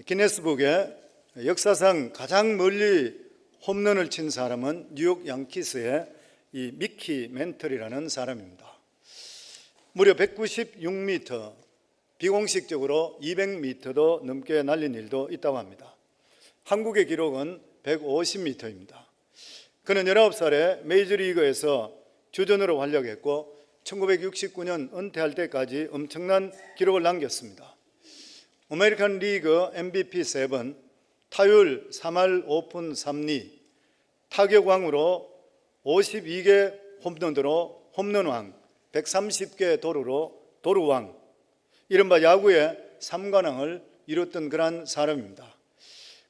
기네스북에 역사상 가장 멀리 홈런을 친 사람은 뉴욕 양키스의 이 미키 멘틀이라는 사람입니다. 무려 196m, 비공식적으로 200m도 넘게 날린 일도 있다고 합니다. 한국의 기록은 150m입니다. 그는 19살에 메이저리그에서 주전으로 활약했고 1969년 은퇴할 때까지 엄청난 기록을 남겼습니다. 아메리칸 리그 MVP 3번, 타율 3할 5푼 3리, 타격왕으로 52개 홈런으로 홈런왕, 130개 도루로 도루왕, 이른바 야구의 3관왕을 이뤘던 그런 사람입니다.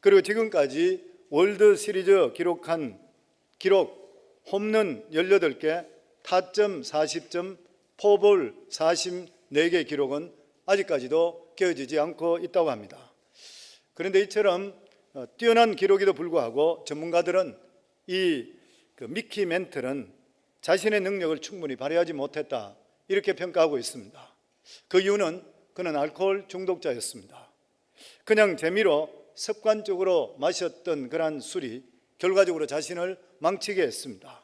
그리고 지금까지 월드 시리즈 기록한 기록 홈런 18개, 타점 40점, 포볼 44개 기록은 아직까지도 깨어지지 않고 있다고 합니다. 그런데 이처럼 뛰어난 기록에도 불구하고 전문가들은 이 미키 멘틀은 자신의 능력을 충분히 발휘하지 못했다, 이렇게 평가하고 있습니다. 그 이유는 그는 알코올 중독자였습니다. 그냥 재미로 습관적으로 마셨던 그러한 술이 결과적으로 자신을 망치게 했습니다.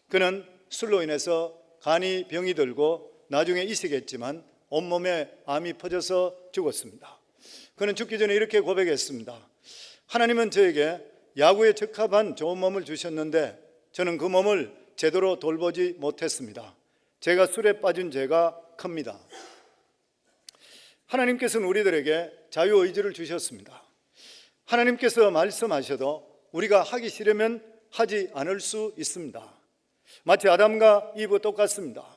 그는 술로 인해서 간이 병이 들고 나중에 이식했지만 온몸에 암이 퍼져서 죽었습니다. 그는 죽기 전에 이렇게 고백했습니다. 하나님은 저에게 야구에 적합한 좋은 몸을 주셨는데 저는 그 몸을 제대로 돌보지 못했습니다. 제가 술에 빠진 죄가 큽니다. 하나님께서는 우리들에게 자유의지를 주셨습니다. 하나님께서 말씀하셔도 우리가 하기 싫으면 하지 않을 수 있습니다. 마치 아담과 이브 똑같습니다.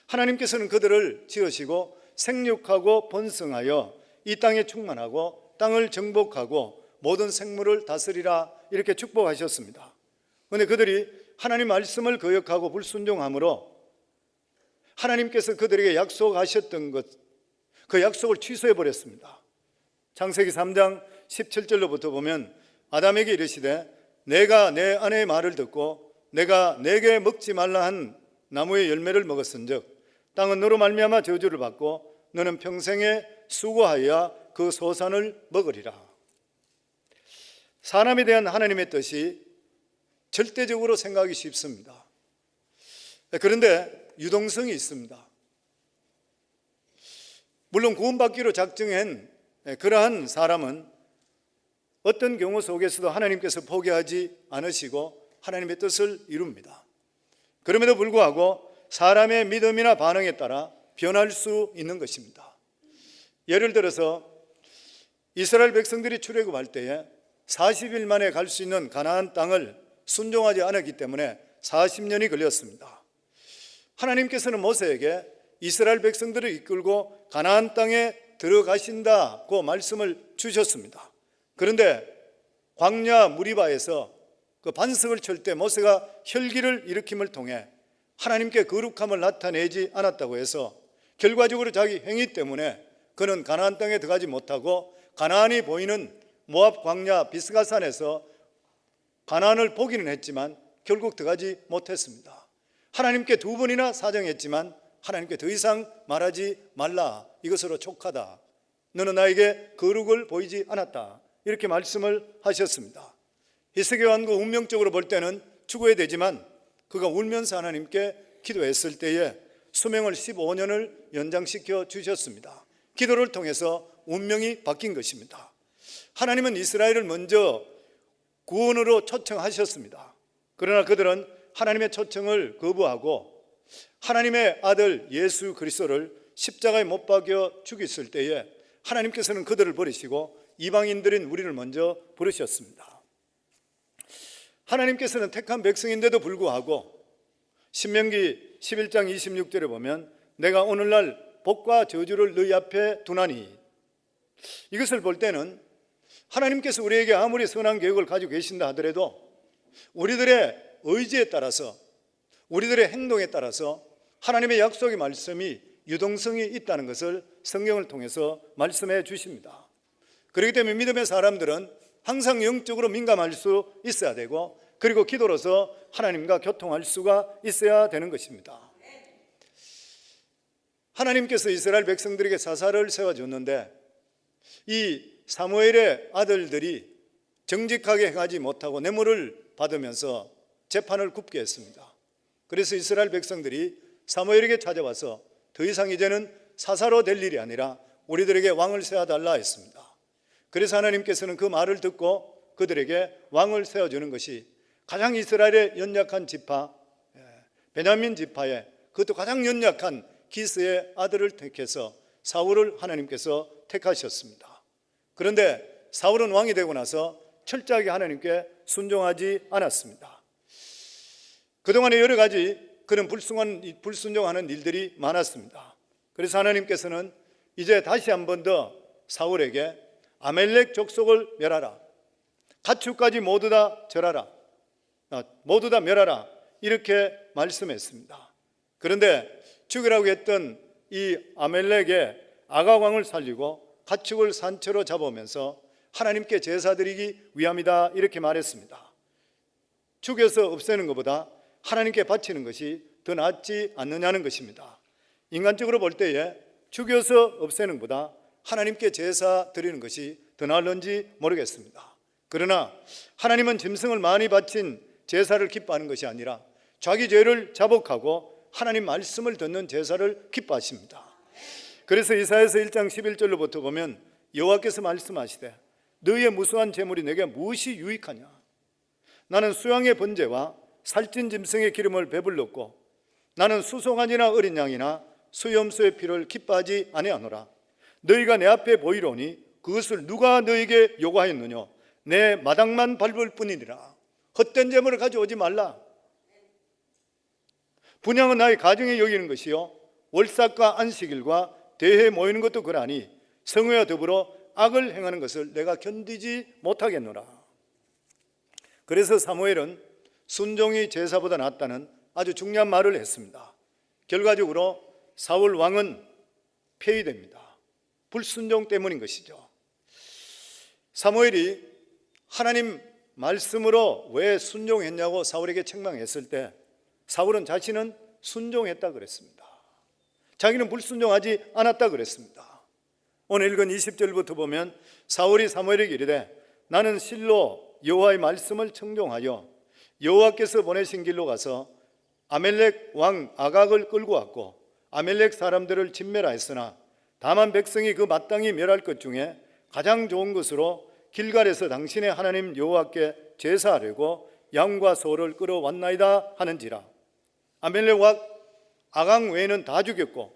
하나님께서는 그들을 지으시고 생육하고 번성하여 이 땅에 충만하고 땅을 정복하고 모든 생물을 다스리라, 이렇게 축복하셨습니다. 그런데 그들이 하나님 말씀을 거역하고 불순종함으로 하나님께서 그들에게 약속하셨던 것, 그 약속을 취소해 버렸습니다. 창세기 3장 17절로부터 보면 아담에게 이르시되 내가 내 아내의 말을 듣고 내가 내게 먹지 말라 한 나무의 열매를 먹었은즉 땅은 너로 말미암아 저주를 받고 너는 평생에 수고하여 그 소산을 먹으리라. 사람에 대한 하나님의 뜻이 절대적으로 생각하기 쉽습니다. 그런데 유동성이 있습니다. 물론 구원받기로 작정한 그러한 사람은 어떤 경우 속에서도 하나님께서 포기하지 않으시고 하나님의 뜻을 이룹니다. 그럼에도 불구하고 사람의 믿음이나 반응에 따라 변할 수 있는 것입니다. 예를 들어서 이스라엘 백성들이 출애굽할 때에 40일 만에 갈 수 있는 가나안 땅을 순종하지 않았기 때문에 40년이 걸렸습니다. 하나님께서는 모세에게 이스라엘 백성들을 이끌고 가나안 땅에 들어가신다고 말씀을 주셨습니다. 그런데 광야 무리바에서 그 반석을 칠 때 모세가 혈기를 일으킴을 통해 하나님께 거룩함을 나타내지 않았다고 해서 결과적으로 자기 행위 때문에 그는 가나안 땅에 들어가지 못하고 가나안이 보이는 모압 광야 비스가산에서 가나안을 보기는 했지만 결국 들어가지 못했습니다. 하나님께 2번이나 사정했지만 하나님께 더 이상 말하지 말라, 이것으로 촉하다, 너는 나에게 거룩을 보이지 않았다, 이렇게 말씀을 하셨습니다. 히스기 왕도 운명적으로 볼 때는 죽어야 되지만 그가 울면서 하나님께 기도했을 때에 수명을 15년을 연장시켜 주셨습니다. 기도를 통해서 운명이 바뀐 것입니다. 하나님은 이스라엘을 먼저 구원으로 초청하셨습니다. 그러나 그들은 하나님의 초청을 거부하고 하나님의 아들 예수 그리스도를 십자가에 못 박여 죽였을 때에 하나님께서는 그들을 버리시고 이방인들인 우리를 먼저 부르셨습니다. 하나님께서는 택한 백성인데도 불구하고 신명기 11장 26절에 보면 내가 오늘날 복과 저주를 너희 앞에 두나니, 이것을 볼 때는 하나님께서 우리에게 아무리 선한 계획을 가지고 계신다 하더라도 우리들의 의지에 따라서 우리들의 행동에 따라서 하나님의 약속의 말씀이 유동성이 있다는 것을 성경을 통해서 말씀해 주십니다. 그렇기 때문에 믿음의 사람들은 항상 영적으로 민감할 수 있어야 되고 그리고 기도로서 하나님과 교통할 수가 있어야 되는 것입니다. 하나님께서 이스라엘 백성들에게 사사를 세워줬는데 이 사무엘의 아들들이 정직하게 행하지 못하고 뇌물을 받으면서 재판을 굽게 했습니다. 그래서 이스라엘 백성들이 사무엘에게 찾아와서 더 이상 이제는 사사로 될 일이 아니라 우리들에게 왕을 세워달라 했습니다. 그래서 하나님께서는 그 말을 듣고 그들에게 왕을 세워주는 것이 가장 이스라엘의 연약한 지파 베냐민 지파에, 그것도 가장 연약한 기스의 아들을 택해서 사울을 하나님께서 택하셨습니다. 그런데 사울은 왕이 되고 나서 철저하게 하나님께 순종하지 않았습니다. 그동안에 여러 가지 그런 불순종하는 일들이 많았습니다. 그래서 하나님께서는 이제 다시 한 번 더 사울에게 아멜렉 족속을 멸하라, 가축까지 모두 다 절하라, 모두 다 멸하라, 이렇게 말씀했습니다. 그런데 죽이라고 했던 이 아멜렉의 아가왕을 살리고 가축을 산채로 잡아오면서 하나님께 제사 드리기 위함이다, 이렇게 말했습니다. 죽여서 없애는 것보다 하나님께 바치는 것이 더 낫지 않느냐는 것입니다. 인간적으로 볼 때에 죽여서 없애는 것보다 하나님께 제사 드리는 것이 더 나을런지 모르겠습니다. 그러나 하나님은 짐승을 많이 바친 제사를 기뻐하는 것이 아니라 자기 죄를 자복하고 하나님 말씀을 듣는 제사를 기뻐하십니다. 그래서 이사야서 1장 11절로부터 보면 여호와께서 말씀하시되 너희의 무수한 재물이 내게 무엇이 유익하냐? 나는 수양의 번제와 살찐 짐승의 기름을 배불렀고 나는 수송아지나 어린 양이나 수염소의 피를 기뻐하지 아니하노라. 너희가 내 앞에 보이로니 그것을 누가 너희에게 요구하였느냐? 내 마당만 밟을 뿐이니라. 헛된 재물을 가져오지 말라. 분향은 나의 가정에 여기는 것이요 월삭과 안식일과 대회에 모이는 것도 그러하니 성회와 더불어 악을 행하는 것을 내가 견디지 못하겠노라. 그래서 사무엘은 순종이 제사보다 낫다는 아주 중요한 말을 했습니다. 결과적으로 사울 왕은 폐위됩니다. 불순종 때문인 것이죠. 사무엘이 하나님 말씀으로 왜 순종했냐고 사울에게 책망했을 때 사울은 자신은 순종했다 그랬습니다. 자기는 불순종하지 않았다 그랬습니다. 오늘 읽은 20절부터 보면 사울이 사무엘에게 이르되 나는 실로 여호와의 말씀을 청종하여 여호와께서 보내신 길로 가서 아멜렉 왕 아각을 끌고 왔고 아멜렉 사람들을 진멸하였으나 다만 백성이 그 마땅히 멸할 것 중에 가장 좋은 것으로 길갈에서 당신의 하나님 여호와께 제사하려고 양과 소를 끌어왔나이다 하는지라. 아멜렉 왕 아각 외에는 다 죽였고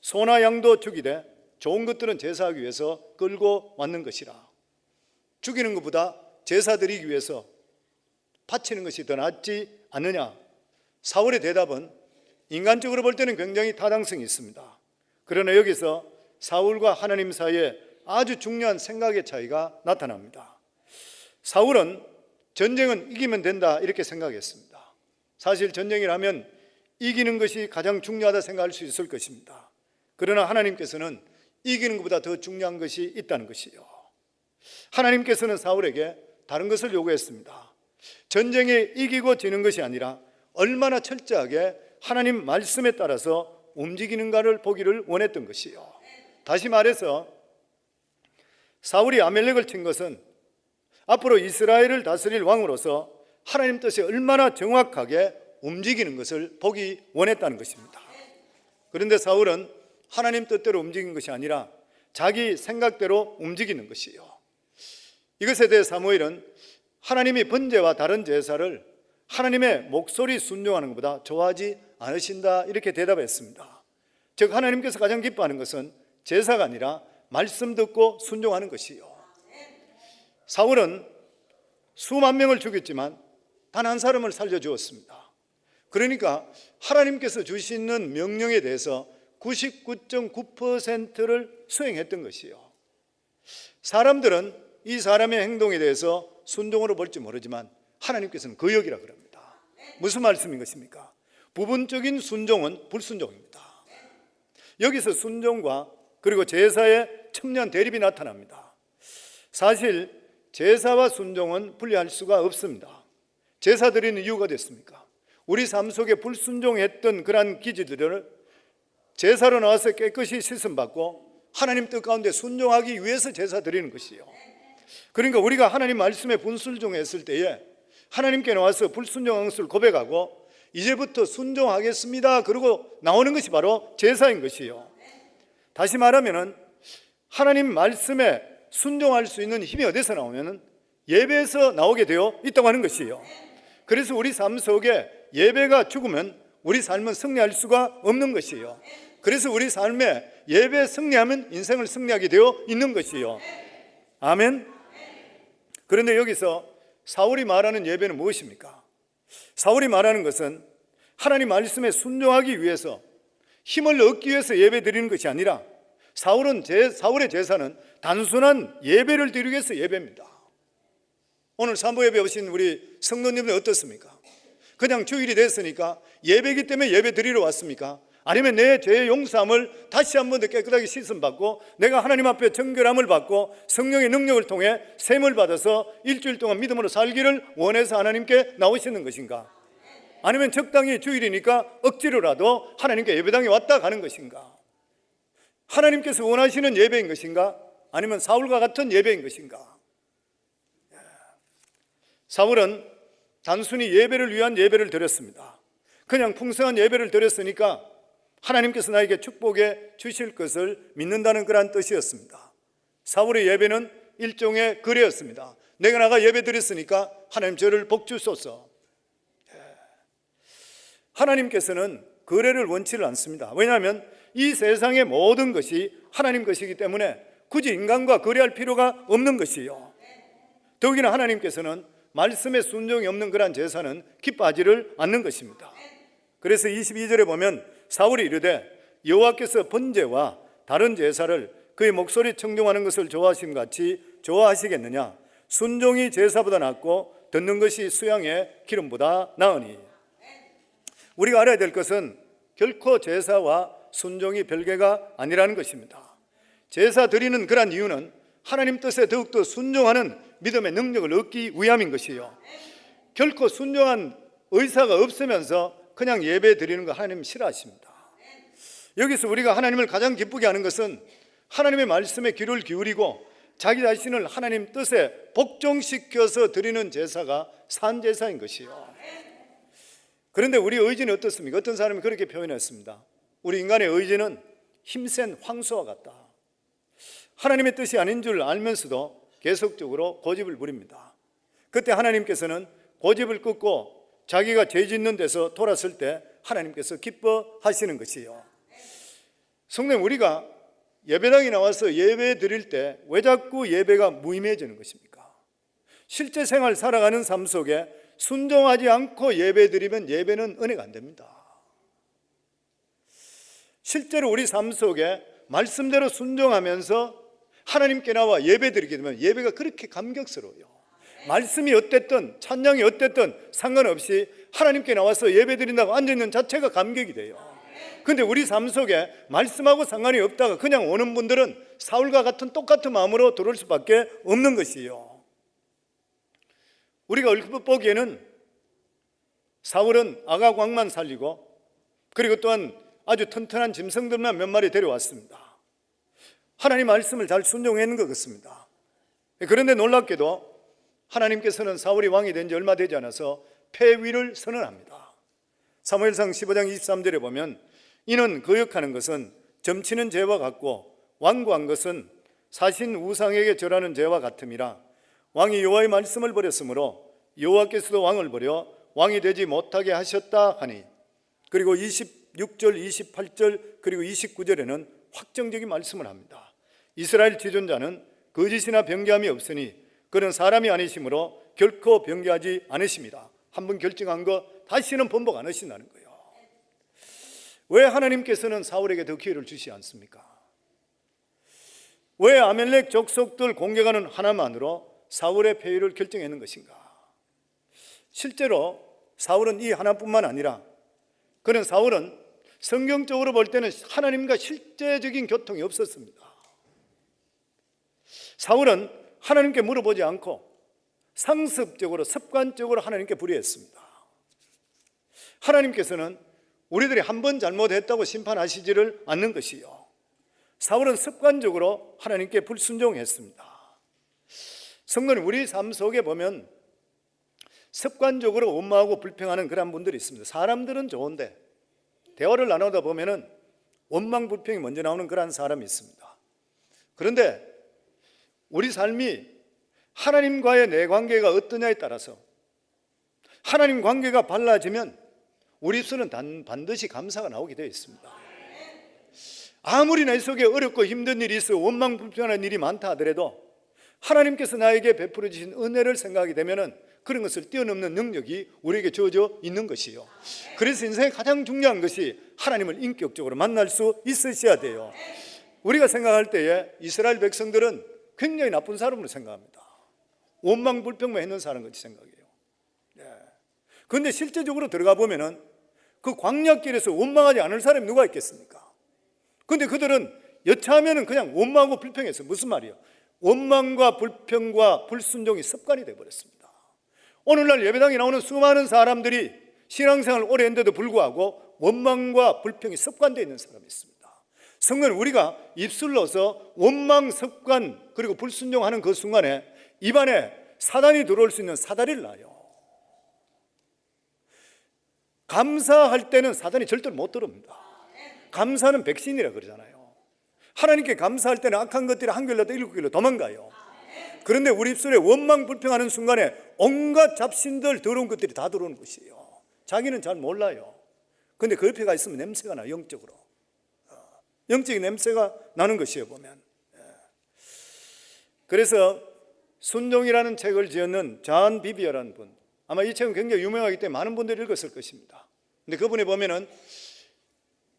소나 양도 죽이되 좋은 것들은 제사하기 위해서 끌고 왔는 것이라. 죽이는 것보다 제사 드리기 위해서 바치는 것이 더 낫지 않느냐? 사울의 대답은 인간적으로 볼 때는 굉장히 타당성이 있습니다. 그러나 여기서 사울과 하나님 사이에 아주 중요한 생각의 차이가 나타납니다. 사울은 전쟁은 이기면 된다 이렇게 생각했습니다. 사실 전쟁이라면 이기는 것이 가장 중요하다 생각할 수 있을 것입니다. 그러나 하나님께서는 이기는 것보다 더 중요한 것이 있다는 것이요. 하나님께서는 사울에게 다른 것을 요구했습니다. 전쟁에 이기고 지는 것이 아니라 얼마나 철저하게 하나님 말씀에 따라서 움직이는가를 보기를 원했던 것이요. 다시 말해서 사울이 아멜렉을 친 것은 앞으로 이스라엘을 다스릴 왕으로서 하나님 뜻이 얼마나 정확하게 움직이는 것을 보기 원했다는 것입니다. 그런데 사울은 하나님 뜻대로 움직인 것이 아니라 자기 생각대로 움직이는 것이요. 이것에 대해 사무엘은 하나님이 번제와 다른 제사를 하나님의 목소리 순종하는 것보다 좋아하지 않으신다 이렇게 대답했습니다. 즉 하나님께서 가장 기뻐하는 것은 제사가 아니라 말씀 듣고 순종하는 것이요. 사울은 수만 명을 죽였지만 단 한 사람을 살려주었습니다. 그러니까 하나님께서 주시는 명령에 대해서 99.9%를 수행했던 것이요. 사람들은 이 사람의 행동에 대해서 순종으로 볼지 모르지만 하나님께서는 거역이라 그럽니다. 무슨 말씀인 것입니까? 부분적인 순종은 불순종입니다. 여기서 순종과 그리고 제사의 첨예한 대립이 나타납니다. 사실 제사와 순종은 분리할 수가 없습니다. 제사 드리는 이유가 됐습니까? 우리 삶 속에 불순종했던 그러한 기지들을 제사로 나와서 깨끗이 씻음받고 하나님 뜻 가운데 순종하기 위해서 제사 드리는 것이요. 그러니까 우리가 하나님 말씀에 불순종했을 때에 하나님께 나와서 불순종한 것을 고백하고 이제부터 순종하겠습니다 그러고 나오는 것이 바로 제사인 것이요. 다시 말하면 하나님 말씀에 순종할 수 있는 힘이 어디서 나오면 예배에서 나오게 되어 있다고 하는 것이요. 그래서 우리 삶 속에 예배가 죽으면 우리 삶은 승리할 수가 없는 것이요. 그래서 우리 삶에 예배 승리하면 인생을 승리하게 되어 있는 것이요. 아멘. 그런데 여기서 사울이 말하는 예배는 무엇입니까? 사울이 말하는 것은 하나님 말씀에 순종하기 위해서 힘을 얻기 위해서 예배 드리는 것이 아니라 사울의 제사는 단순한 예배를 드리기 위해서 예배입니다. 오늘 산부 예배 오신 우리 성도님들 어떻습니까? 그냥 주일이 됐으니까 예배이기 때문에 예배 드리러 왔습니까? 아니면 내 죄의 용서함을 다시 한 번 더 깨끗하게 씻음받고 내가 하나님 앞에 정결함을 받고 성령의 능력을 통해 셈을 받아서 일주일 동안 믿음으로 살기를 원해서 하나님께 나오시는 것인가? 아니면 적당히 주일이니까 억지로라도 하나님께 예배당에 왔다 가는 것인가? 하나님께서 원하시는 예배인 것인가? 아니면 사울과 같은 예배인 것인가? 사울은 단순히 예배를 위한 예배를 드렸습니다. 그냥 풍성한 예배를 드렸으니까 하나님께서 나에게 축복해 주실 것을 믿는다는 그러한 뜻이었습니다. 사울의 예배는 일종의 거래였습니다. 내가 나가 예배 드렸으니까 하나님 저를 복 주소서. 하나님께서는 거래를 원치를 않습니다. 왜냐하면 이 세상의 모든 것이 하나님 것이기 때문에 굳이 인간과 거래할 필요가 없는 것이요. 더욱이나 하나님께서는 말씀에 순종이 없는 그러한 제사는 기뻐하지를 않는 것입니다. 그래서 22절에 보면 사울이 이르되 여호와께서 번제와 다른 제사를 그의 목소리 청종하는 것을 좋아하심 같이 좋아하시겠느냐? 순종이 제사보다 낫고 듣는 것이 수양의 기름보다 나으니. 우리가 알아야 될 것은 결코 제사와 순종이 별개가 아니라는 것입니다. 제사 드리는 그런 이유는 하나님 뜻에 더욱더 순종하는 믿음의 능력을 얻기 위함인 것이요. 결코 순종한 의사가 없으면서 그냥 예배 드리는 거 하나님 싫어하십니다. 여기서 우리가 하나님을 가장 기쁘게 하는 것은 하나님의 말씀에 귀를 기울이고 자기 자신을 하나님 뜻에 복종시켜서 드리는 제사가 산제사인 것이요. 그런데 우리 의지는 어떻습니까? 어떤 사람이 그렇게 표현했습니다. 우리 인간의 의지는 힘센 황소와 같다. 하나님의 뜻이 아닌 줄 알면서도 계속적으로 고집을 부립니다. 그때 하나님께서는 고집을 끊고 자기가 죄 짓는 데서 돌았을 때 하나님께서 기뻐하시는 것이요. 성도님, 우리가 예배당에 나와서 예배 드릴 때 왜 자꾸 예배가 무의미해지는 것입니까? 실제 생활 살아가는 삶 속에 순종하지 않고 예배 드리면 예배는 은혜가 안 됩니다. 실제로 우리 삶 속에 말씀대로 순종하면서 하나님께 나와 예배 드리게 되면 예배가 그렇게 감격스러워요. 말씀이 어땠든 찬양이 어땠든 상관없이 하나님께 나와서 예배 드린다고 앉아있는 자체가 감격이 돼요. 그런데 우리 삶 속에 말씀하고 상관이 없다가 그냥 오는 분들은 사울과 같은 똑같은 마음으로 들어올 수밖에 없는 것이에요. 우리가 얼핏 보기에는 사울은 아가광만 살리고 그리고 또한 아주 튼튼한 짐승들만 몇 마리 데려왔습니다. 하나님 말씀을 잘 순종했는 것 같습니다. 그런데 놀랍게도 하나님께서는 사울이 왕이 된 지 얼마 되지 않아서 폐위를 선언합니다. 사무엘상 15장 23절에 보면 이는 거역하는 것은 점치는 죄와 같고 완고한 것은 사신 우상에게 절하는 죄와 같음이라. 왕이 여호와의 말씀을 버렸으므로 여호와께서도 왕을 버려 왕이 되지 못하게 하셨다 하니. 그리고 26절, 28절 그리고 29절에는 확정적인 말씀을 합니다. 이스라엘 지존자는 거짓이나 변개함이 없으니 그는 사람이 아니시므로 결코 변개하지 않으십니다. 한번 결정한 거 다시는 번복 안 하신다는 거예요. 왜 하나님께서는 사울에게 더 기회를 주시지 않습니까? 왜 아멜렉 족속들 공격하는 하나만으로 사울의 폐위를 결정했는 것인가? 실제로 사울은 이 하나뿐만 아니라 그는 사울은 성경적으로 볼 때는 하나님과 실제적인 교통이 없었습니다. 사울은 하나님께 물어보지 않고 상습적으로 습관적으로 하나님께 불의했습니다. 하나님께서는 우리들이 한 번 잘못했다고 심판하시지를 않는 것이요. 사울은 습관적으로 하나님께 불순종했습니다. 성도님, 우리 삶 속에 보면 습관적으로 원망하고 불평하는 그런 분들이 있습니다. 사람들은 좋은데 대화를 나누다 보면은 원망 불평이 먼저 나오는 그런 사람이 있습니다. 그런데 우리 삶이 하나님과의 내 관계가 어떠냐에 따라서 하나님 관계가 발라지면 우리 입술은 반드시 감사가 나오게 되어 있습니다. 아무리 내 속에 어렵고 힘든 일이 있어 원망 불평하는 일이 많다 하더라도 하나님께서 나에게 베풀어 주신 은혜를 생각하게 되면은 그런 것을 뛰어넘는 능력이 우리에게 주어져 있는 것이요. 그래서 인생에 가장 중요한 것이 하나님을 인격적으로 만날 수 있으셔야 돼요. 우리가 생각할 때에 이스라엘 백성들은 굉장히 나쁜 사람으로 생각합니다. 원망 불평만 했는 사람 같이 생각해요. 그런데 실제적으로 들어가 보면은 그 광야길에서 원망하지 않을 사람이 누가 있겠습니까? 그런데 그들은 여차하면은 그냥 원망하고 불평했어요. 무슨 말이에요? 원망과 불평과 불순종이 습관이 되어버렸습니다. 오늘날 예배당에 나오는 수많은 사람들이 신앙생활을 오래 했는데도 불구하고 원망과 불평이 습관되어 있는 사람이 있습니다. 성도는 우리가 입술로서 원망, 습관 그리고 불순종하는 그 순간에 입안에 사단이 들어올 수 있는 사다리를 놔요. 감사할 때는 사단이 절대로 못 들어옵니다. 감사는 백신이라 그러잖아요. 하나님께 감사할 때는 악한 것들이 한 길로 일곱 길로 도망가요. 그런데 우리 입술에 원망 불평하는 순간에 온갖 잡신들 더러운 것들이 다 들어오는 것이에요. 자기는 잘 몰라요. 그런데 그 옆에 가 있으면 냄새가 나요. 영적으로 영적인 냄새가 나는 것이에요 보면. 그래서 순종이라는 책을 지었는 존 비비어라는 분, 아마 이 책은 굉장히 유명하기 때문에 많은 분들이 읽었을 것입니다. 근데 그분이 보면은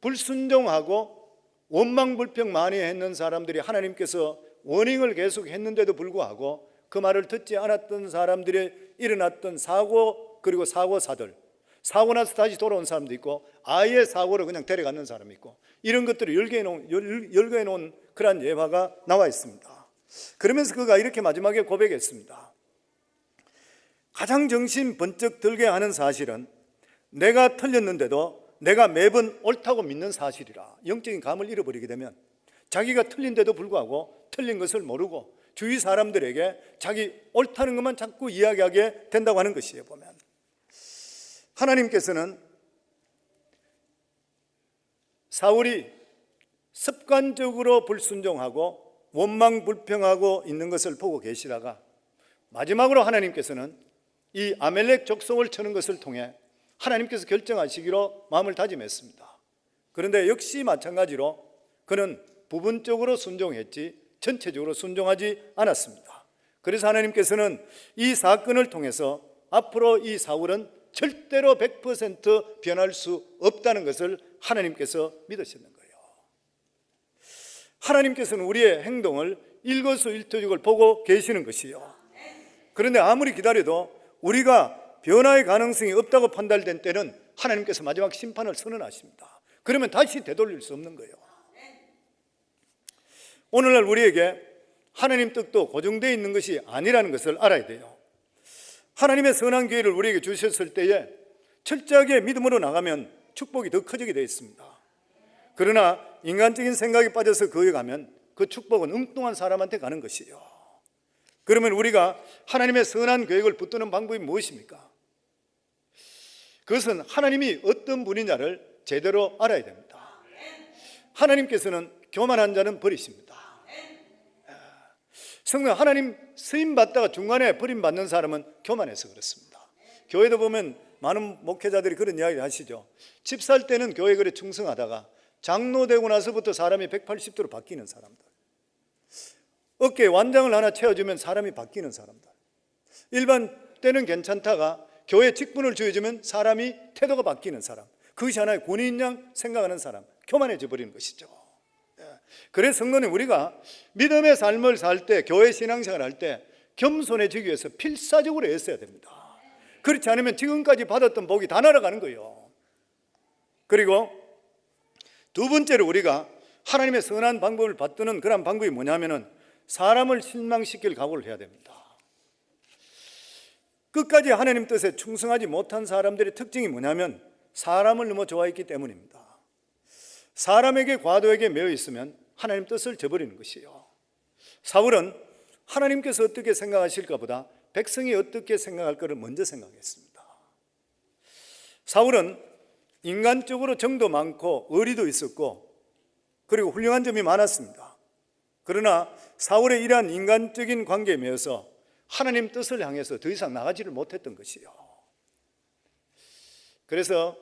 불순종하고 원망 불평 많이 했는 사람들이 하나님께서 워닝을 계속 했는데도 불구하고 그 말을 듣지 않았던 사람들이 일어났던 사고, 그리고 사고사들, 사고 나서 다시 돌아온 사람도 있고 아예 사고를 그냥 데려가는 사람이 있고, 이런 것들을 열거해 놓은 그러한 예화가 나와 있습니다. 그러면서 그가 이렇게 마지막에 고백했습니다. 가장 정신 번쩍 들게 하는 사실은 내가 틀렸는데도 내가 매번 옳다고 믿는 사실이라. 영적인 감을 잃어버리게 되면 자기가 틀린데도 불구하고 틀린 것을 모르고 주위 사람들에게 자기 옳다는 것만 자꾸 이야기하게 된다고 하는 것이에요 보면. 하나님께서는 사울이 습관적으로 불순종하고 원망 불평하고 있는 것을 보고 계시다가 마지막으로 하나님께서는 이 아멜렉 족속을 쳐는 것을 통해 하나님께서 결정하시기로 마음을 다짐했습니다. 그런데 역시 마찬가지로 그는 부분적으로 순종했지 전체적으로 순종하지 않았습니다. 그래서 하나님께서는 이 사건을 통해서 앞으로 이 사울은 절대로 100% 변할 수 없다는 것을 하나님께서 믿으셨는 거예요. 하나님께서는 우리의 행동을 일거수일투족을 보고 계시는 것이요. 그런데 아무리 기다려도 우리가 변화의 가능성이 없다고 판단된 때는 하나님께서 마지막 심판을 선언하십니다. 그러면 다시 되돌릴 수 없는 거예요. 오늘날 우리에게 하나님 뜻도 고정되어 있는 것이 아니라는 것을 알아야 돼요. 하나님의 선한 기회를 우리에게 주셨을 때에 철저하게 믿음으로 나가면 축복이 더 커지게 되어 있습니다. 그러나 인간적인 생각에 빠져서 거기에 가면 그 축복은 엉뚱한 사람한테 가는 것이에요. 그러면 우리가 하나님의 선한 계획을 붙드는 방법이 무엇입니까? 그것은 하나님이 어떤 분이냐를 제대로 알아야 됩니다. 하나님께서는 교만한 자는 버리십니다. 성도, 하나님 쓰임 받다가 중간에 버림받는 사람은 교만해서 그렇습니다. 교회도 보면 많은 목회자들이 그런 이야기 하시죠. 집 살 때는 교회 그래 충성하다가 장로 되고 나서부터 사람이 180도로 바뀌는 사람들, 어깨에 완장을 하나 채워주면 사람이 바뀌는 사람들, 일반 때는 괜찮다가 교회 직분을 주어주면 사람이 태도가 바뀌는 사람, 그것이 하나의 군인 양 생각하는 사람, 교만해져 버리는 것이죠. 그래서 성도님, 우리가 믿음의 삶을 살 때, 교회 신앙생활 할 때 겸손해지기 위해서 필사적으로 애써야 됩니다. 그렇지 않으면 지금까지 받았던 복이 다 날아가는 거예요. 그리고 두 번째로 우리가 하나님의 선한 방법을 받드는 그런 방법이 뭐냐면은 사람을 실망시킬 각오를 해야 됩니다. 끝까지 하나님 뜻에 충성하지 못한 사람들의 특징이 뭐냐면 사람을 너무 좋아했기 때문입니다. 사람에게 과도하게 매여 있으면 하나님 뜻을 저버리는 것이요. 사울은 하나님께서 어떻게 생각하실까 보다 백성이 어떻게 생각할까를 먼저 생각했습니다. 사울은 인간적으로 정도 많고 의리도 있었고 그리고 훌륭한 점이 많았습니다. 그러나 사울의 이러한 인간적인 관계에 매여서 하나님 뜻을 향해서 더 이상 나가지를 못했던 것이요. 그래서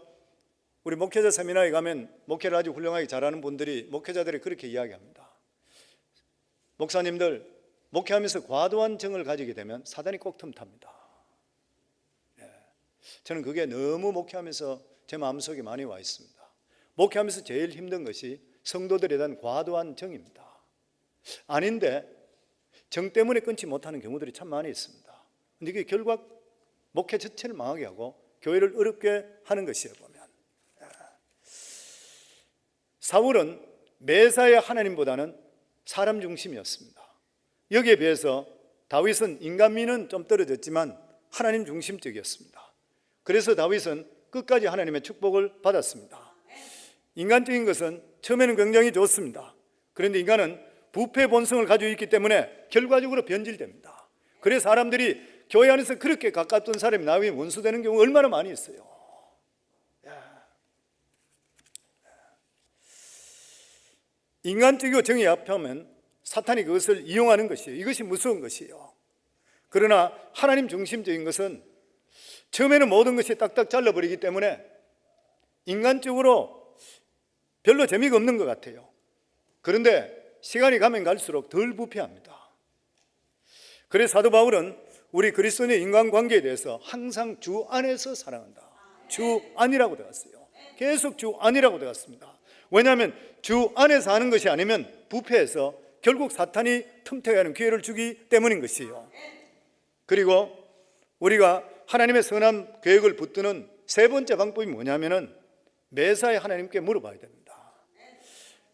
우리 목회자 세미나에 가면 목회를 아주 훌륭하게 잘하는 분들이, 목회자들이 그렇게 이야기합니다. 목사님들, 목회하면서 과도한 정을 가지게 되면 사단이 꼭 틈탑니다. 저는 그게 너무 목회하면서 제 마음속에 많이 와 있습니다. 목회하면서 제일 힘든 것이 성도들에 대한 과도한 정입니다. 아닌데 정 때문에 끊지 못하는 경우들이 참 많이 있습니다. 근데 이게 결국 목회 자체를 망하게 하고 교회를 어렵게 하는 것이에요. 보면 사울은 매사에 하나님보다는 사람 중심이었습니다. 여기에 비해서 다윗은 인간미는 좀 떨어졌지만 하나님 중심적이었습니다. 그래서 다윗은 끝까지 하나님의 축복을 받았습니다. 인간적인 것은 처음에는 굉장히 좋습니다. 그런데 인간은 부패 본성을 가지고 있기 때문에 결과적으로 변질됩니다. 그래서 사람들이 교회 안에서 그렇게 가깝던 사람이 나중에 원수되는 경우가 얼마나 많이 있어요. 인간적이고 정의 앞하면 사탄이 그것을 이용하는 것이에요. 이것이 무서운 것이에요. 그러나 하나님 중심적인 것은 처음에는 모든 것이 딱딱 잘라버리기 때문에 인간적으로 별로 재미가 없는 것 같아요. 그런데 시간이 가면 갈수록 덜 부패합니다. 그래서 사도 바울은 우리 그리스도인의 인간관계에 대해서 항상 주 안에서 사랑한다. 주 안이라고 되었어요. 계속 주 안이라고 되었습니다. 왜냐하면 주 안에 사는 것이 아니면 부패해서 결국 사탄이 틈타게 하는 기회를 주기 때문인 것이에요. 그리고 우리가 하나님의 선한 계획을 붙드는 세 번째 방법이 뭐냐면은 매사에 하나님께 물어봐야 됩니다.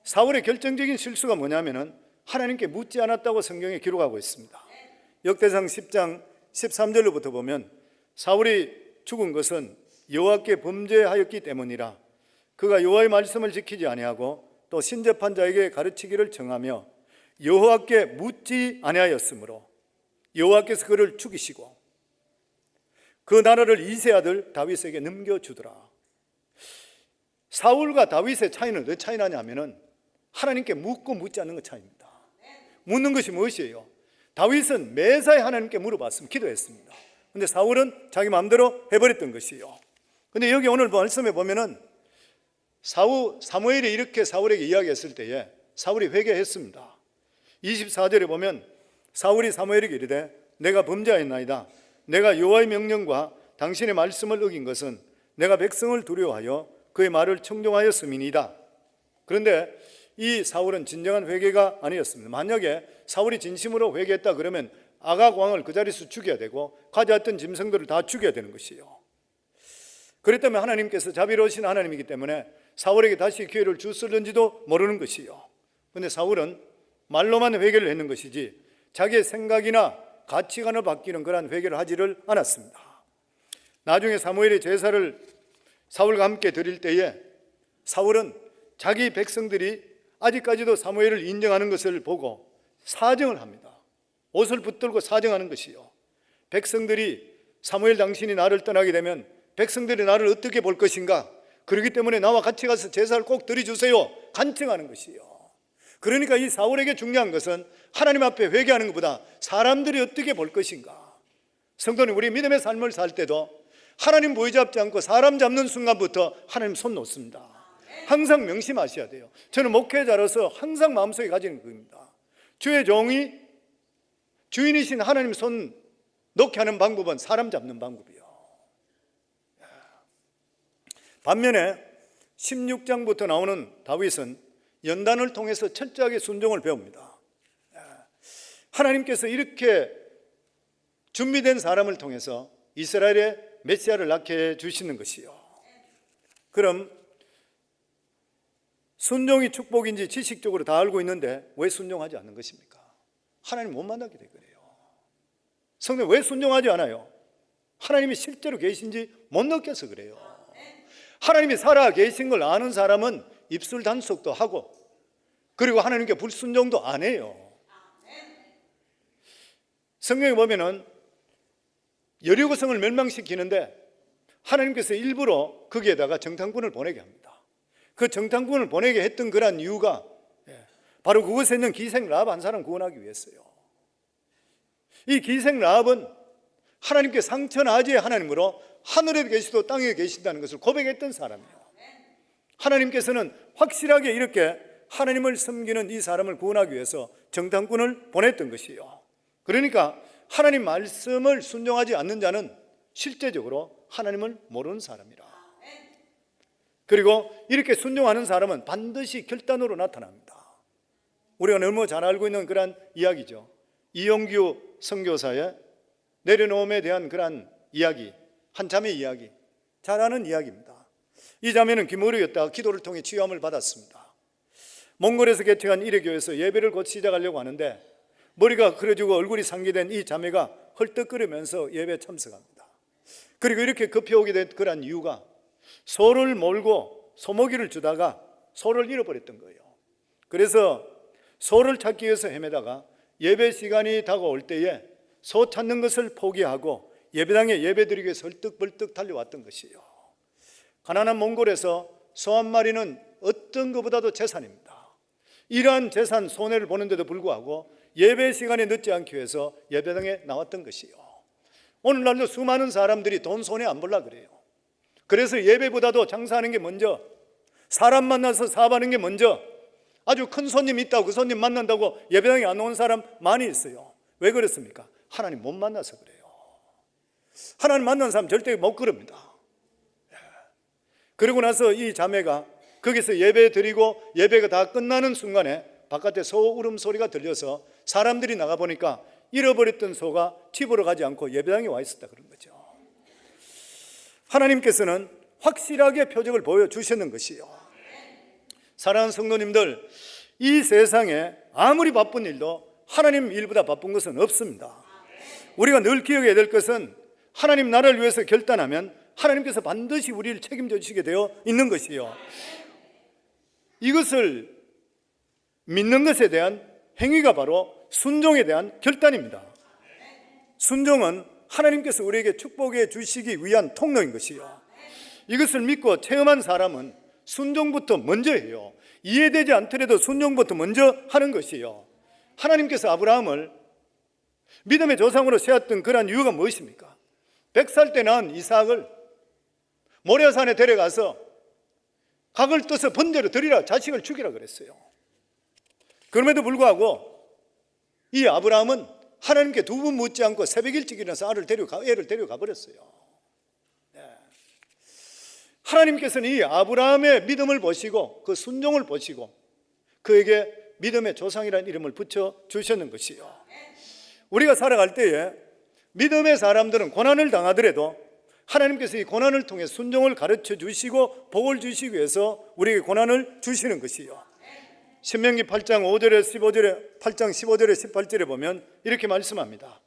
사울의 결정적인 실수가 뭐냐면은 하나님께 묻지 않았다고 성경에 기록하고 있습니다. 역대상 10장 13절로부터 보면 사울이 죽은 것은 여호와께 범죄하였기 때문이라 그가 여호와의 말씀을 지키지 아니하고 또 신접한 자에게 가르치기를 정하며 여호와께 묻지 아니하였으므로 여호와께서 그를 죽이시고 그 나라를 이세 아들 다윗에게 넘겨주더라. 사울과 다윗의 차이는 왜 차이 나냐면은 하나님께 묻고 묻지 않는 것 차이입니다. 묻는 것이 무엇이에요? 다윗은 매사에 하나님께 물어봤습니다. 기도했습니다. 그런데 사울은 자기 마음대로 해버렸던 것이에요. 그런데 여기 오늘 말씀에 보면은 사무엘이 이렇게 사울에게 이야기했을 때에 사울이 회개했습니다. 24절에 보면 사울이 사무엘에게 이르되 내가 범죄하였나이다. 내가 여호와의 명령과 당신의 말씀을 어긴 것은 내가 백성을 두려워하여 그의 말을 청종하였음이니이다. 그런데 이 사울은 진정한 회개가 아니었습니다. 만약에 사울이 진심으로 회개했다 그러면 아각 왕을 그 자리에서 죽여야 되고 가져왔던 짐승들을 다 죽여야 되는 것이에요. 그랬다면 하나님께서 자비로우신 하나님이기 때문에 사울에게 다시 기회를 주었을는지도 모르는 것이에요. 그런데 사울은 말로만 회개를 했는 것이지 자기의 생각이나 가치관을 바뀌는 그러한 회개를 하지를 않았습니다. 나중에 사무엘이 제사를 사울과 함께 드릴 때에 사울은 자기 백성들이 아직까지도 사무엘을 인정하는 것을 보고 사정을 합니다. 옷을 붙들고 사정하는 것이요. 백성들이 사무엘 당신이 나를 떠나게 되면 백성들이 나를 어떻게 볼 것인가? 그렇기 때문에 나와 같이 가서 제사를 꼭 드려주세요. 간청하는 것이요. 그러니까 이 사울에게 중요한 것은 하나님 앞에 회개하는 것보다 사람들이 어떻게 볼 것인가. 성도는 우리 믿음의 삶을 살 때도 하나님 보이 잡지 않고 사람 잡는 순간부터 하나님 손 놓습니다. 항상 명심하셔야 돼요. 저는 목회자로서 항상 마음속에 가지는 겁니다. 주의 종이 주인이신 하나님 손 놓게 하는 방법은 사람 잡는 방법이요. 반면에 16장부터 나오는 다윗은 연단을 통해서 철저하게 순종을 배웁니다. 하나님께서 이렇게 준비된 사람을 통해서 이스라엘의 메시아를 낳게 해 주시는 것이요. 그럼 순종이 축복인지 지식적으로 다 알고 있는데 왜 순종하지 않는 것입니까? 하나님 못 만나게 돼 그래요. 성도 왜 순종하지 않아요? 하나님이 실제로 계신지 못 느껴서 그래요. 하나님이 살아 계신 걸 아는 사람은 입술 단속도 하고 그리고 하나님께 불순종도 안 해요. 성경에 보면은 여리고성을 멸망시키는데 하나님께서 일부러 거기에다가 정탐꾼을 보내게 합니다. 그 정탐꾼을 보내게 했던 그런 이유가 바로 그곳에 있는 기생 라합 한 사람 구원하기 위해서요. 이 기생 라합은 하나님께 상천하지의 하나님으로 하늘에 계시도 땅에 계신다는 것을 고백했던 사람이에요. 하나님께서는 확실하게 이렇게 하나님을 섬기는 이 사람을 구원하기 위해서 정탐꾼을 보냈던 것이에요. 그러니까 하나님 말씀을 순종하지 않는 자는 실제적으로 하나님을 모르는 사람이라. 그리고 이렇게 순종하는 사람은 반드시 결단으로 나타납니다. 우리가 너무 잘 알고 있는 그런 이야기죠. 이용규 선교사의 내려놓음에 대한 그런 이야기, 한 자매 이야기, 잘 아는 이야기입니다. 이 자매는 귀머리였다가 기도를 통해 치유함을 받았습니다. 몽골에서 개척한 일회교회에서 예배를 곧 시작하려고 하는데 머리가 그려지고 얼굴이 상기된 이 자매가 헐떡거리면서 예배에 참석합니다. 그리고 이렇게 급해오게 된 그런 이유가 소를 몰고 소고기를 주다가 소를 잃어버렸던 거예요. 그래서 소를 찾기 위해서 헤매다가 예배 시간이 다가올 때에 소 찾는 것을 포기하고 예배당에 예배드리기 위해서 헐떡벌떡 달려왔던 것이에요. 가난한 몽골에서 소 한 마리는 어떤 것보다도 재산입니다. 이러한 재산 손해를 보는데도 불구하고 예배 시간에 늦지 않기 위해서 예배당에 나왔던 것이요. 오늘날도 수많은 사람들이 돈 손해 안 보려고 그래요. 그래서 예배보다도 장사하는 게 먼저, 사람 만나서 사업하는 게 먼저, 아주 큰 손님 있다고 그 손님 만난다고 예배당에 안 온 사람 많이 있어요. 왜 그렇습니까? 하나님 못 만나서 그래요. 하나님 만난 사람 절대 못 그럽니다. 그러고 나서 이 자매가 거기서 예배 드리고 예배가 다 끝나는 순간에 바깥에 소 울음소리가 들려서 사람들이 나가보니까 잃어버렸던 소가 집으로 가지 않고 예배당에 와 있었다 그런 거죠. 하나님께서는 확실하게 표적을 보여주셨는 것이요. 사랑하는 성도님들, 이 세상에 아무리 바쁜 일도 하나님 일보다 바쁜 것은 없습니다. 우리가 늘 기억해야 될 것은 하나님 나라를 위해서 결단하면 하나님께서 반드시 우리를 책임져 주시게 되어 있는 것이요. 이것을 믿는 것에 대한 행위가 바로 순종에 대한 결단입니다. 순종은 하나님께서 우리에게 축복해 주시기 위한 통로인 것이요. 이것을 믿고 체험한 사람은 순종부터 먼저 해요. 이해되지 않더라도 순종부터 먼저 하는 것이요. 하나님께서 아브라함을 믿음의 조상으로 세웠던 그러한 이유가 무엇입니까? 100살 때 낳은 이삭을 모리아산에 데려가서 각을 떠서 번제로 드리라, 자식을 죽이라 그랬어요. 그럼에도 불구하고 이 아브라함은 하나님께 두 번 묻지 않고 새벽 일찍 일어나서 애를 데려가 버렸어요. 하나님께서는 이 아브라함의 믿음을 보시고 그 순종을 보시고 그에게 믿음의 조상이라는 이름을 붙여주셨는 것이요. 우리가 살아갈 때에 믿음의 사람들은 고난을 당하더라도 하나님께서 이 고난을 통해 순종을 가르쳐 주시고 복을 주시기 위해서 우리에게 고난을 주시는 것이요. 신명기 8장 5절에 15절에 8장 15절에 18절에 보면 이렇게 말씀합니다.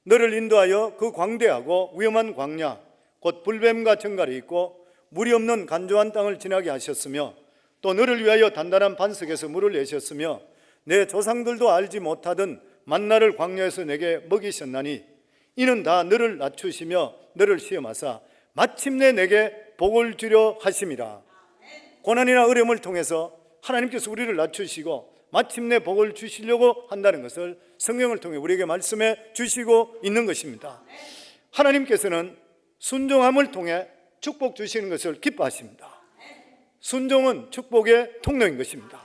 너를 인도하여 그 광대하고 위험한 광야 곧 불뱀과 정갈이 있고 물이 없는 간조한 땅을 지나게 하셨으며 또 너를 위하여 단단한 반석에서 물을 내셨으며 내 조상들도 알지 못하던 만나를 광야에서 내게 먹이셨나니 이는 다 너를 낮추시며 너를 시험하사 마침내 내게 복을 주려 하심이라. 고난이나 어려움을 통해서 하나님께서 우리를 낮추시고 마침내 복을 주시려고 한다는 것을 성경을 통해 우리에게 말씀해 주시고 있는 것입니다. 하나님께서는 순종함을 통해 축복 주시는 것을 기뻐하십니다. 순종은 축복의 통로인 것입니다.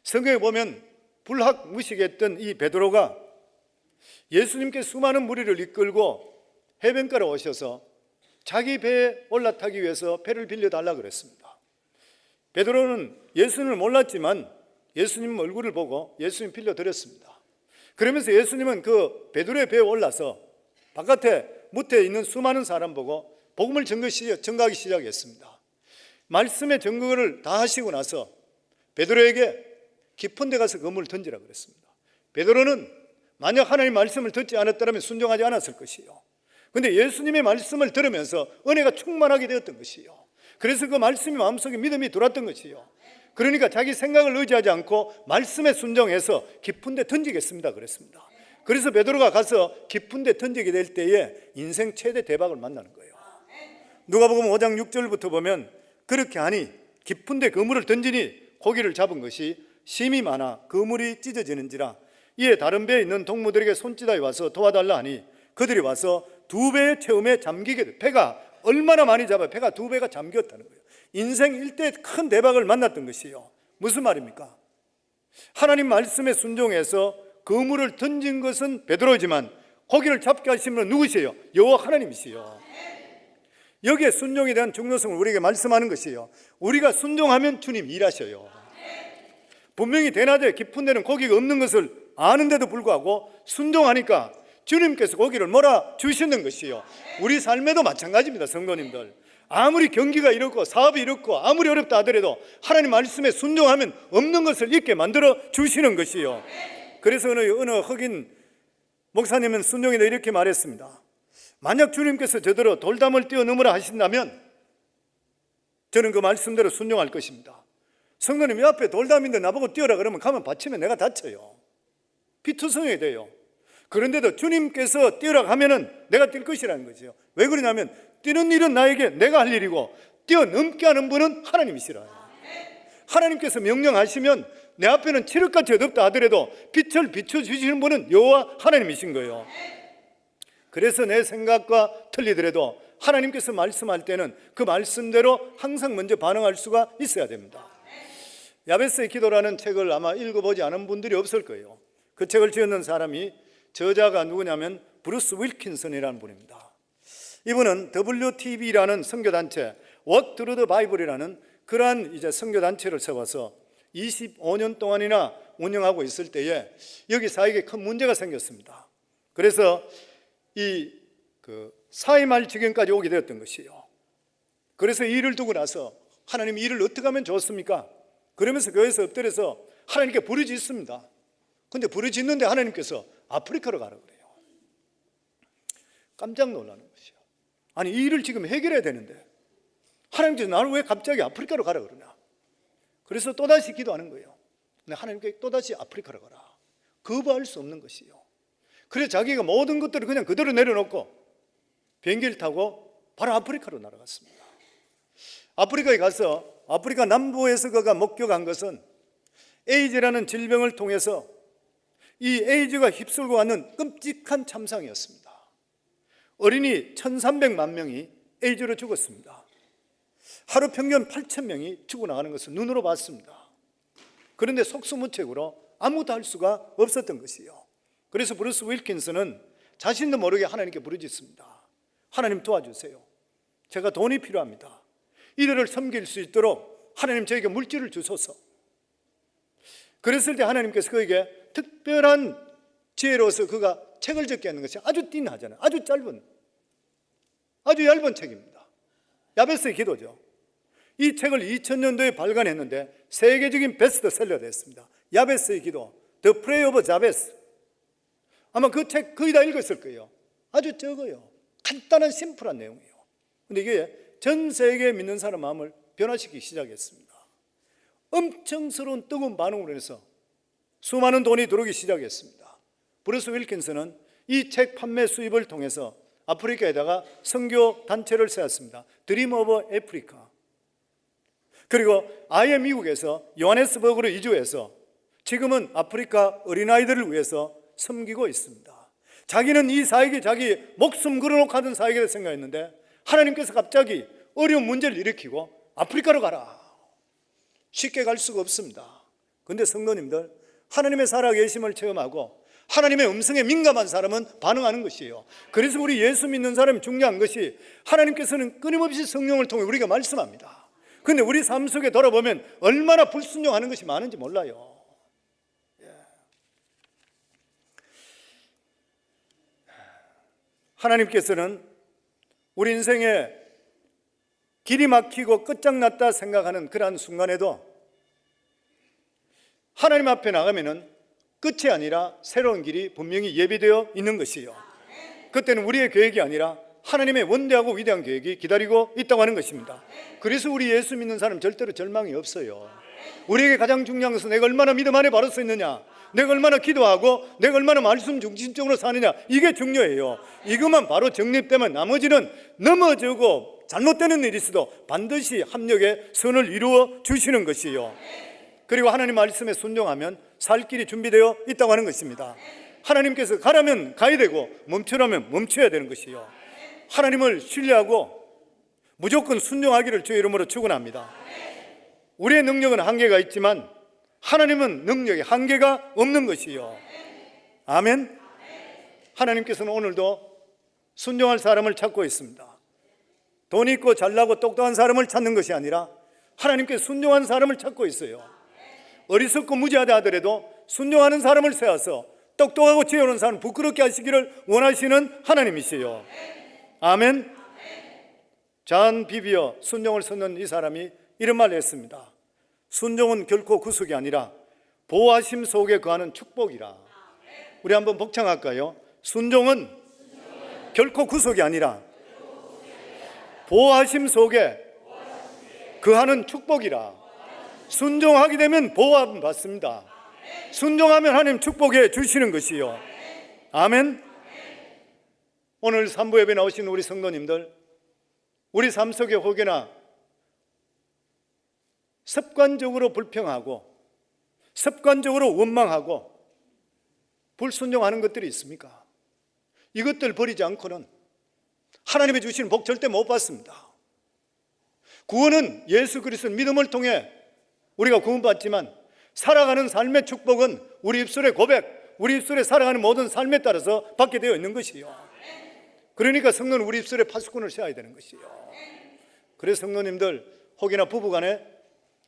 성경에 보면 불학무식했던 이 베드로가 예수님께 수많은 무리를 이끌고 해변가로 오셔서 자기 배에 올라타기 위해서 배를 빌려달라고 그랬습니다. 베드로는 예수님을 몰랐지만 예수님 얼굴을 보고 예수님 빌려드렸습니다. 그러면서 예수님은 그 베드로의 배에 올라서 바깥에 무태에 있는 수많은 사람 보고 복음을 전가하기 시작했습니다. 말씀의 전거를 다 하시고 나서 베드로에게 깊은 데 가서 그물을 던지라고 그랬습니다. 베드로는 만약 하나님의 말씀을 듣지 않았다면 순종하지 않았을 것이요. 그런데 예수님의 말씀을 들으면서 은혜가 충만하게 되었던 것이요. 그래서 그 말씀이 마음속에 믿음이 들어왔던 것이요. 그러니까 자기 생각을 의지하지 않고 말씀에 순종해서 깊은 데 던지겠습니다 그랬습니다. 그래서 베드로가 가서 깊은 데 던지게 될 때에 인생 최대 대박을 만나는 거예요. 누가복음 5장 6절부터 보면 그렇게 하니 깊은 데 그물을 던지니 고기를 잡은 것이 심이 많아 그물이 찢어지는지라. 이에 다른 배에 있는 동무들에게 손짓하여 와서 도와달라 하니 그들이 와서 2배의 체험에 잠기게 돼. 배가 얼마나 많이 잡아요? 배가 2배가 잠겼다는 거예요. 인생 일대 큰 대박을 만났던 것이에요. 무슨 말입니까? 하나님 말씀에 순종해서 그물을 던진 것은 베드로지만 고기를 잡게 하신 분은 누구시에요? 여호와 하나님이시요. 여기에 순종에 대한 중요성을 우리에게 말씀하는 것이에요. 우리가 순종하면 주님 일하셔요. 분명히 대낮에 깊은 데는 고기가 없는 것을 아는데도 불구하고 순종하니까 주님께서 고기를 몰아 주시는 것이요. 우리 삶에도 마찬가지입니다. 성도님들, 아무리 경기가 이렇고 사업이 이렇고 아무리 어렵다 하더라도 하나님 말씀에 순종하면 없는 것을 있게 만들어 주시는 것이요. 그래서 어느 흑인 목사님은 순종에 대해 이렇게 말했습니다. 만약 주님께서 저더러 돌담을 뛰어넘으라 하신다면 저는 그 말씀대로 순종할 것입니다. 성도님, 이 앞에 돌담인데 나보고 뛰어라 그러면 가면 받치면 내가 다쳐요. 비투성이 돼요. 그런데도 주님께서 뛰어라 하면은 내가 뛸 것이라는 거죠. 왜 그러냐면 뛰는 일은 나에게 내가 할 일이고 뛰어넘게 하는 분은 하나님이시라요. 하나님께서 명령하시면 내 앞에는 칠흑같이 어둡다 하더라도 빛을 비춰주시는 분은 여호와 하나님이신 거예요. 그래서 내 생각과 틀리더라도 하나님께서 말씀할 때는 그 말씀대로 항상 먼저 반응할 수가 있어야 됩니다. 야베스의 기도라는 책을 아마 읽어보지 않은 분들이 없을 거예요. 그 책을 지었는 사람이, 저자가 누구냐면 브루스 윌킨슨이라는 분입니다. 이분은 WTB라는 선교단체, Walk Through the Bible이라는 그러한 이제 선교단체를 세워서 25년 동안이나 운영하고 있을 때에 여기 사역에 큰 문제가 생겼습니다. 그래서 사임할 지경까지 오게 되었던 것이에요. 그래서 이 일을 두고 나서 하나님, 이 일을 어떻게 하면 좋습니까? 그러면서 교회에서 엎드려서 하나님께 부르짖습니다. 근데 부르짖는데 하나님께서 아프리카로 가라 그래요. 깜짝 놀라는 것이요. 아니, 이 일을 지금 해결해야 되는데 하나님께서 나를 왜 갑자기 아프리카로 가라 그러냐. 그래서 또다시 기도하는 거예요. 근데 하나님께 또다시 아프리카로 가라. 거부할 수 없는 것이요. 그래서 자기가 모든 것들을 그냥 그대로 내려놓고 비행기를 타고 바로 아프리카로 날아갔습니다. 아프리카에 가서 아프리카 남부에서 그가 목격한 것은 에이즈라는 질병을 통해서 이 에이즈가 휩쓸고 가는 끔찍한 참상이었습니다. 어린이 1,300만 명이 에이즈로 죽었습니다. 하루 평균 8,000명이 죽어나가는 것을 눈으로 봤습니다. 그런데 속수무책으로 아무것도 할 수가 없었던 것이에요. 그래서 브루스 윌킨슨은 자신도 모르게 하나님께 부르짖습니다. 하나님 도와주세요. 제가 돈이 필요합니다. 이들을 섬길 수 있도록 하나님 저에게 물질을 주소서. 그랬을 때 하나님께서 그에게 특별한 지혜로서 그가 책을 적게 하는 것이 아주 띵하잖아요. 아주 얇은 책입니다. 야베스의 기도죠. 이 책을 2000년도에 발간했는데 세계적인 베스트셀러가 됐습니다. 야베스의 기도, The Prayer of Jabez. 아마 그 책 거의 다 읽었을 거예요. 아주 적어요. 간단한 심플한 내용이에요. 근데 이게 전 세계에 믿는 사람 마음을 변화시키기 시작했습니다. 엄청스러운 뜨거운 반응으로 해서 수많은 돈이 들어오기 시작했습니다. 브루스 윌킨슨은 이 책 판매 수입을 통해서 아프리카에다가 선교 단체를 세웠습니다. 드림 오브 아프리카. 그리고 아예 미국에서 요하네스버그로 이주해서 지금은 아프리카 어린아이들을 위해서 섬기고 있습니다. 자기는 이 사역이 자기 목숨 걸어놓고 하던 사역이라 생각했는데 하나님께서 갑자기 어려운 문제를 일으키고 아프리카로 가라. 쉽게 갈 수가 없습니다. 그런데 성도님들, 하나님의 살아계심을 체험하고 하나님의 음성에 민감한 사람은 반응하는 것이에요. 그래서 우리 예수 믿는 사람이 중요한 것이 하나님께서는 끊임없이 성령을 통해 우리가 말씀합니다. 그런데 우리 삶 속에 돌아보면 얼마나 불순종하는 것이 많은지 몰라요. 하나님께서는 우리 인생에 길이 막히고 끝장났다 생각하는 그러한 순간에도 하나님 앞에 나가면은 끝이 아니라 새로운 길이 분명히 예비되어 있는 것이에요. 그때는 우리의 계획이 아니라 하나님의 원대하고 위대한 계획이 기다리고 있다고 하는 것입니다. 그래서 우리 예수 믿는 사람 절대로 절망이 없어요. 우리에게 가장 중요한 것은 내가 얼마나 믿음 안에 바로 서 있느냐, 내가 얼마나 기도하고 내가 얼마나 말씀 중심적으로 사느냐, 이게 중요해요. 이것만 바로 정립되면 나머지는 넘어지고 잘못되는 일이 있어도 반드시 합력의 선을 이루어 주시는 것이에요. 그리고 하나님 말씀에 순종하면 살 길이 준비되어 있다고 하는 것입니다. 하나님께서 가라면 가야 되고 멈추라면 멈춰야 되는 것이요, 하나님을 신뢰하고 무조건 순종하기를 주의 이름으로 축원합니다. 우리의 능력은 한계가 있지만 하나님은 능력에 한계가 없는 것이요. 아멘. 하나님께서는 오늘도 순종할 사람을 찾고 있습니다. 돈 있고 잘나고 똑똑한 사람을 찾는 것이 아니라 하나님께 순종한 사람을 찾고 있어요. 어리석고 무지하다 하더라도 순종하는 사람을 세워서 똑똑하고 지혜로운 사람 부끄럽게 하시기를 원하시는 하나님이시요. 아멘. 잔 비비어 순종을 섰는 이 사람이 이런 말을 했습니다. 순종은 결코 구속이 아니라 보호하심 속에 거하는 축복이라. 우리 한번 복창할까요? 순종은 결코 구속이 아니라 보호하심 속에 거하는 축복이라. 순종하게 되면 보호함 받습니다. 순종하면 하나님 축복해 주시는 것이요. 아멘. 오늘 3부 예배 나오신 우리 성도님들, 우리 삶 속에 혹여나 습관적으로 불평하고 습관적으로 원망하고 불순종하는 것들이 있습니까? 이것들 버리지 않고는 하나님이 주시는 복 절대 못 받습니다. 구원은 예수 그리스도의 믿음을 통해 우리가 구원받지만 살아가는 삶의 축복은 우리 입술의 고백, 우리 입술에 살아가는 모든 삶에 따라서 받게 되어 있는 것이요. 그러니까 성도는 우리 입술에 파수꾼을 세워야 되는 것이요. 그래서 성도님들, 혹여나 부부간에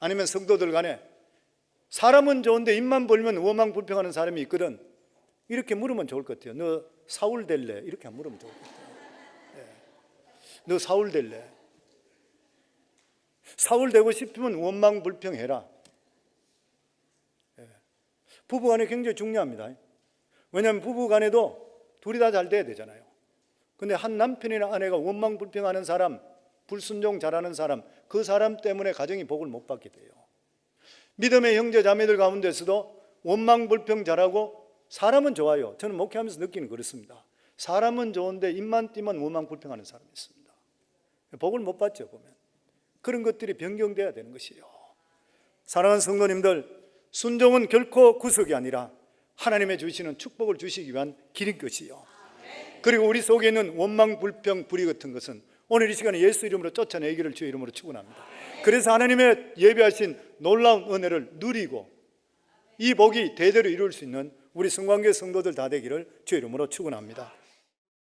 아니면 성도들 간에 사람은 좋은데 입만 벌면 원망 불평하는 사람이 있거든. 이렇게 물으면 좋을 것 같아요. 너 사울 될래? 이렇게 안 물으면 좋을 것 같아요. 너 사울 될래? 사울 되고 싶으면 원망 불평해라. 부부간에 굉장히 중요합니다. 왜냐하면 부부간에도 둘이 다 잘 돼야 되잖아요. 근데 한 남편이나 아내가 원망 불평하는 사람, 불순종 잘하는 사람, 그 사람 때문에 가정이 복을 못 받게 돼요. 믿음의 형제 자매들 가운데서도 원망 불평 잘하고 사람은 좋아요. 저는 목회하면서 느끼는 그렇습니다. 사람은 좋은데 입만 띄면 원망 불평하는 사람이 있습니다. 복을 못 받죠. 보면 그런 것들이 변경돼야 되는 것이에요. 사랑하는 성도님들, 순종은 결코 구속이 아니라 하나님의 주시는 축복을 주시기 위한 길인 것이요. 그리고 우리 속에 있는 원망 불평 불의 같은 것은 오늘 이 시간에 예수 이름으로 쫓아내기를 주의 이름으로 축원합니다. 그래서 하나님의 예비하신 놀라운 은혜를 누리고 이 복이 대대로 이룰 수 있는 우리 성관계 성도들 다 되기를 주의 이름으로 축원합니다.